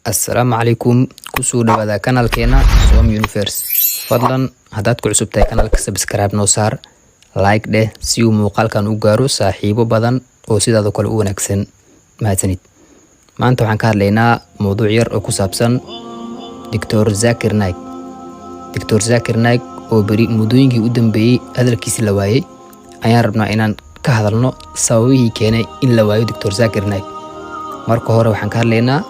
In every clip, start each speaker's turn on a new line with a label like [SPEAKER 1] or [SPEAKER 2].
[SPEAKER 1] Assalaamu calaykum, kusoo dhawaada kanaalkeena Som Universe. Fadlan haddaad ku cusub tahay kanaalka subscribe noo saar, like dheh si uu muuqaalkan u gaaro saaxiibo badan oo sidaada kale u wanaagsan. Mahadsanid. Maanta waxaan ka hadlaynaa mowduuc yar oo ku saabsan Dr. Zakir Naik. Dr. Zakir Naik oo beri muddooyinkii u dambeeyay hadalkiisi la waayay, ayaan rabnaa inaan ka hadalno sababihii keenay in la waayo Dr. Zakir Naik. Marka hore waxaan ka hadlaynaa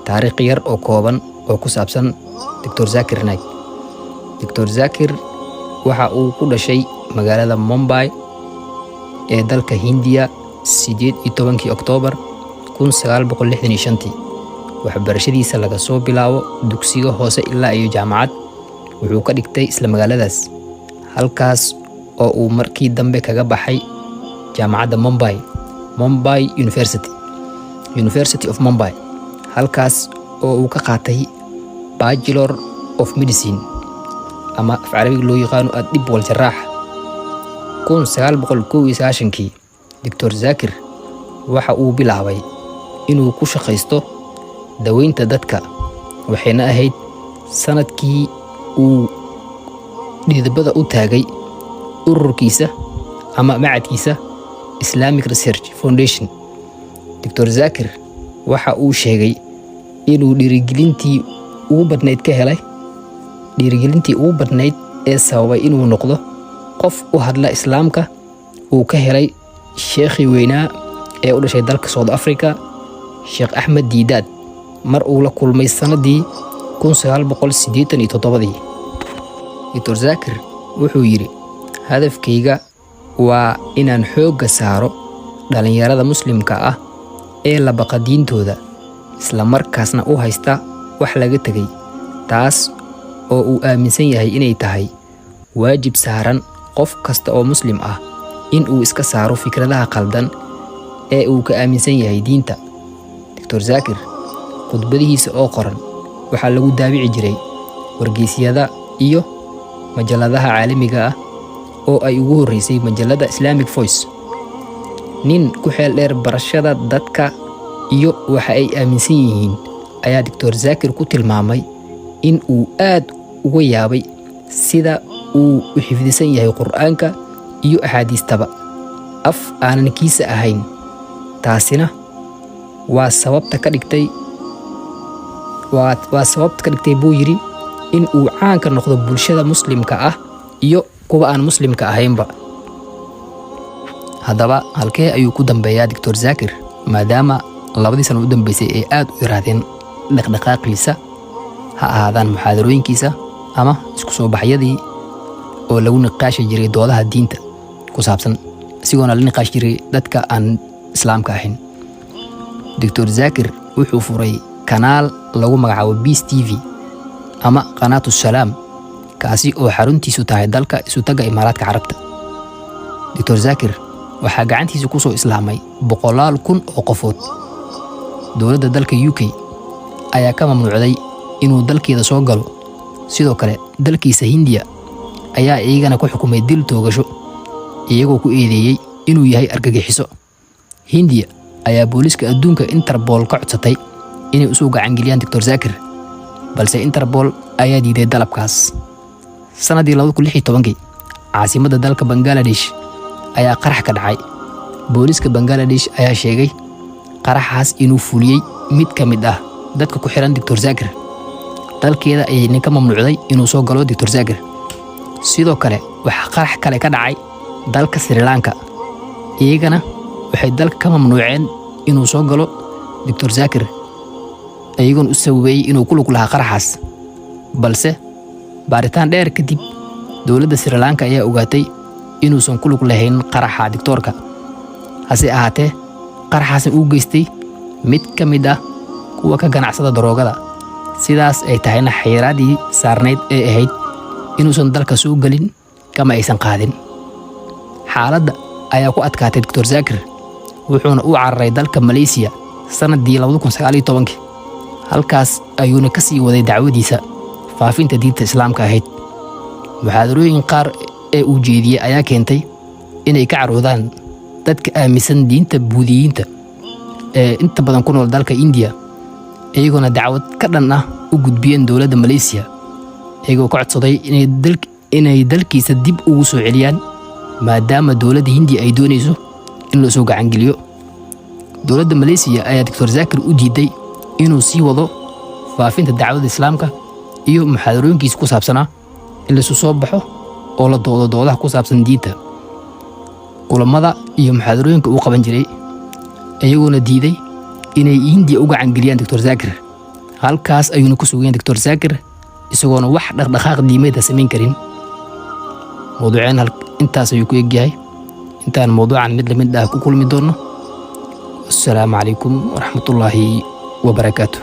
[SPEAKER 1] taariikh yar oo kooban oo ku saabsan Dr. Zakir Naik. Dr. Zakir waxa uu ku dhashay magaalada Mumbai ee dalka Hindiya 18 Oktoobar 1965. Waxbarashadiisa laga soo bilaabo dugsiga hoose ilaa iyo jaamacad wuxuu ka dhigtay isla magaaladaas, halkaas oo uu markii dambe kaga baxay jaamacadda Mumbai University of Mumbai, halkaas oo uu ka qaatay Bachelor of Medicine ama af Carabiga loo yaqaano Adib wal Jarraax. 1991 Dr. Zakir waxa uu bilaabay inuu ku shaqaysto daweynta dadka, waxayna ahayd sanadkii uu dhidibada u taagay ururkiisa ama macadkiisa Islamic Research Foundation. Dr. Zakir waxa uu sheegay inuu dhiirigelintii ugu badnayd ee sababay inuu noqdo qof u hadla islaamka uu ka helay sheekhii weynaa ee u dhashay dalka South Africa, Sheekh Ahmed Diidaad, mar uu la kulmay sanadii 1987. Dr. Zakir wuxuu yidhi, hadafkayga waa inaan xoogga saaro dhalinyarada muslimka ah ee la baqa diintooda, isla markaasna u haysta wax laga tegay, taas oo uu aaminsan yahay inay tahay waajib saaran qof kasta oo muslim ah in uu iska saaro fikradaha qaldan ee uu ka aaminsan yahay diinta. Dr. Zakir khudbadihiisa oo qoran waxaa lagu daabici jiray wargeysyada iyo majalladaha caalamiga ah oo ay ugu horreysay majalladda Islamic Voice. Nin ku xeel dheer barashada dadka iyo waxa ay aaminsan yihiin ayaa Dr. Zakir ku tilmaamay in uu aad uga yaabay sida uu u xifdisan yahay Qur'aanka iyo axaadiistaba af aanan kiisa ahayn. Taasina waa sababta ka dhigtay buu yidhi in uu caan ka noqdo bulshada muslimka ah iyo kuwa aan muslimka ahaynba. Haddaba halkee ayuu ku dambeeyaa Dr. Zakir maadaama labadii sano u dambeysay ay aad u yaraadeen dhaqdhaqaaqiisa, ha ahaadaan muxaadarooyinkiisa ama isku soo baxyadii oo lagu niqaashi jiray doodaha diinta ku saabsan, isigoona la niqaashi jiray dadka aan islaamka ahayn. Dr. Zakir wuxuu furay kanaal lagu magacaabo Peace TV ama Qanaatu Salaam, kaasi oo xaruntiisu tahay dalka Isutaga Imaaraadka Carabta. Dr. Zakir waxaa gacantiisa ku soo islaamay 100,000 oo qofood. Dowladda dalka UK ayaa ka mamnuucday inuu dalkeeda soo galo. Sidoo kale dalkiisa Hindiya ayaa iyagana ku xukumay dil toogasho, iyagoo ku eedeeyay inuu yahay argagixiso. Hindiya ayaa booliska adduunka Interpol ka codsatay inay u soo gacan geliyaan Dr. Zakir, balse Interpol ayaa diiday dalabkaas. Sanadii 2016 caasimadda dalka Bangladesh ayaa qarax ka dhacay. Booliska Bangladesh ayaa sheegay qaraxaas inuu fuliyay mid ka mid ah dadka ku xiran Dr. Zakir. Dalkeeda ayay ka mamnuucday inuu soo galo Dr. Zakir. Sidoo kale waxaa qarax kale ka dhacay dalka Sri Lanka, iyagana waxay dalka ka mamnuuceen inuu soo galo Dr. Zakir, iyagoon u sababeeyay inuu ku lug lahaa qaraxaas. Balse baaritaan dheer kadib dowladda Sri Lanka ayaa ogaatay inuusan ku lug lahayn qaraxa doctorka. Hase ahaatee qaraxaasna uu geystay mid ka mid ah kuwa ka ganacsada daroogada, sidaas ay tahayna xayiraadii saarnayd ee ahayd inuusan dalka soo gelin kama aysan qaadin. Xaaladda ayaa ku adkaatay Dr. Zakir, wuxuuna u cararay dalka Malaysia sanadii 2019. Halkaas ayuuna ka sii waday dacwadiisa faafinta diinta islaamka ahayd. Muxaadarooyin qaar ee uu jeediyay ayaa keentay inay ka caroodaan dadka aaminsan diinta Buudiyiinta ee inta badan ku nool dalka India, iyaguna dacwad ka dhan ah u gudbiyeen dowladda Malaysia iyagoo ka codsaday inay dalkiisa dib ugu soo celiyaan maadaama dowladda Hindiya ay doonayso in la soo gacan geliyo. dowladda Malaysia ayaa Dr. Zakir u diiday inuu sii wado faafinta dacwada islaamka iyo muxaadarooyinkiisa ku saabsanaa in la soo baxo oo la doodaha ku saabsan diinta. kulamada iyo muxaadarooyinka uu qaban jiray ayaguna diiday inay Hindiya u gacan geliyaan Dr. Zakir. halkaas ayuuna ku sugeen Dr. Zakir isagoona wax dhaqdhaqaaq diimeed samayn karin. mowduuceen intaas ayuu ku egyahay. intaan mowduucan mid lamid ah ku kulmi doono. السلام عليكم ورحمة الله وبركاته.